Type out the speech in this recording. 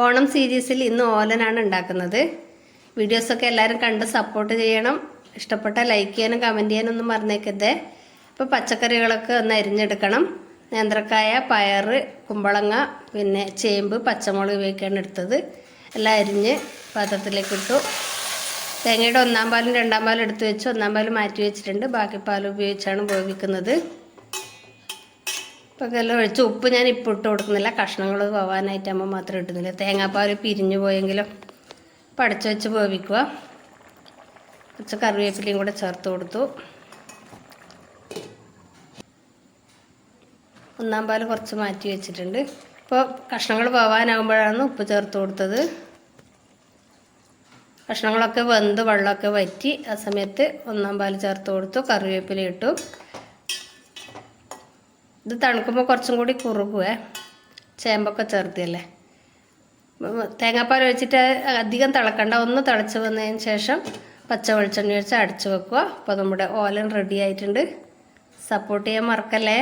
ഓണം സീരീസിൽ ഇന്ന് ഓലനാണ് ഉണ്ടാക്കുന്നത്. വീഡിയോസൊക്കെ എല്ലാവരും കണ്ട് സപ്പോർട്ട് ചെയ്യണം. ഇഷ്ടപ്പെട്ട ലൈക്ക് ചെയ്യാനും കമൻറ്റ് ചെയ്യാനും ഒന്നും മറന്നേക്കരുത്. ഇപ്പോൾ പച്ചക്കറികളൊക്കെ ഒന്ന് അരിഞ്ഞെടുക്കണം. നേന്ത്രക്കായ, പയർ, കുമ്പളങ്ങ, പിന്നെ ചേമ്പ്, പച്ചമുളക് ഇവയൊക്കെയാണ് എടുത്തത്. എല്ലാം അരിഞ്ഞ് പാത്രത്തിലേക്ക് ഇട്ടു. തേങ്ങയുടെ 1-ാം പാലും 2-ാം പാലും എടുത്ത് വെച്ച് 1-ാം പാൽ മാറ്റി വെച്ചിട്ടുണ്ട്. ബാക്കി പാൽ ഉപയോഗിച്ചാണ് വേവിക്കുന്നത്. ഇപ്പോൾ എല്ലാം ഒഴിച്ച് ഉപ്പ് ഞാൻ ഇപ്പോൾ ഇട്ട് കൊടുക്കുന്നില്ല, കഷ്ണങ്ങൾ പോകാനായിട്ടാകുമ്പോൾ മാത്രം ഇടുന്നില്ല. തേങ്ങാപ്പാൽ പിരിഞ്ഞു പോയെങ്കിലും അപ്പോൾ അടച്ചു വെച്ച് വേവിക്കുക. കുറച്ച് കറിവേപ്പിലയും കൂടെ ചേർത്ത് കൊടുത്തു. 1-ാം പാൽ കുറച്ച് മാറ്റി വെച്ചിട്ടുണ്ട്. ഇപ്പോൾ കഷ്ണങ്ങൾ പോകാനാകുമ്പോഴാണ് ഉപ്പ് ചേർത്ത് കൊടുത്തത്. കഷ്ണങ്ങളൊക്കെ വെന്ത് വെള്ളമൊക്കെ വറ്റി ആ സമയത്ത് 1-ാം പാൽ ചേർത്ത് കൊടുത്തു. കറിവേപ്പില ഇട്ടു. ഇത് തണുക്കുമ്പോൾ കുറച്ചും കൂടി കുറുകുവേ, ചേമ്പൊക്കെ ചേർത്തിയല്ലേ. തേങ്ങാപ്പാൽ ഒഴിച്ചിട്ട് അധികം തിളക്കണ്ട, ഒന്ന് തിളച്ച് വന്നതിന് ശേഷം പച്ച വെളിച്ചെണ്ണ ഒഴിച്ച് അടച്ചു വെക്കുക. അപ്പോൾ നമ്മുടെ ഓലൻ റെഡി ആയിട്ടുണ്ട്. സപ്പോർട്ട് ചെയ്യാൻ മറക്കല്ലേ.